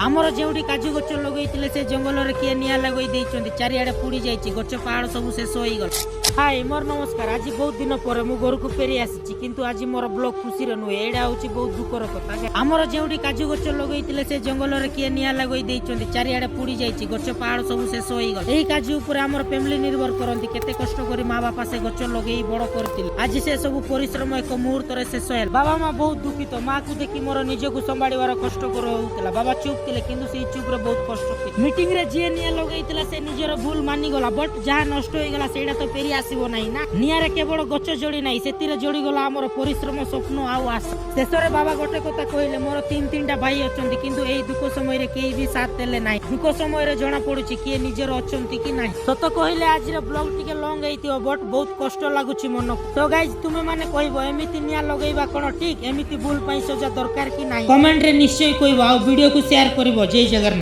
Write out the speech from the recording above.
आमर जोटी काजू गच लगे से जंगल में किए निआ लगे चारिआडे पुड़ी जाइए गच पहाड़ सब शेष हो गल। हाय मोर नमस्कार। आज बहुत दिन पर मु घर को फेरी आसी किंतु आज मोर ब्लॉग खुशी नुहे एडा हूँ बहुत दुखर कथा। आमर जोटी काजू गच लगे से जंगल में किए निआ लगे चारिआडे पुड़ी जाइए गच पहाड़ सब शेष हो गल। यही काजू उपर आमर फैमिली निर्भर करती केते कष्ट कर माँ बापा से गच लगे बड़ करते। आज से सब परिश्रम एक मुहूर्त शेष है। बाबा माँ बहुत दुखित माँ को देखी मोर निजक संभाड़ कष्ट होता। बाबा चुप थे किंतु से चुप रे बहुत कष्ट मीटिंग रे जी निया लगे से निजर भूल मानिगला बट जहाँ नष्ट होगला से तो फेरी आसब ना ना निआरे केवल गच जोड़ी ना से जोड़ीगला आमर परिश्रम स्वप्न आउ आशा। शेष में बाबा गोटे कथा कहले मोर तीन टा भाई अच्छा किंतु यही दुख समय कई भी साथ देले ना। दुख समय जना पड़ू किए निजर अच्छा कि ना। सत कहले आज ब्लॉग टिके लंग होइथिबो बट बहुत कष्ट लगुच मन। तो गाइज तुमे माने कहबो एमिति निया लगेबा कोन ठीक एमिति भूल पई सजा दरकार कि नाही कमेंट रे निश्चय कहबो आ वीडियो को शेयर करबो। जय जगन्नाथ।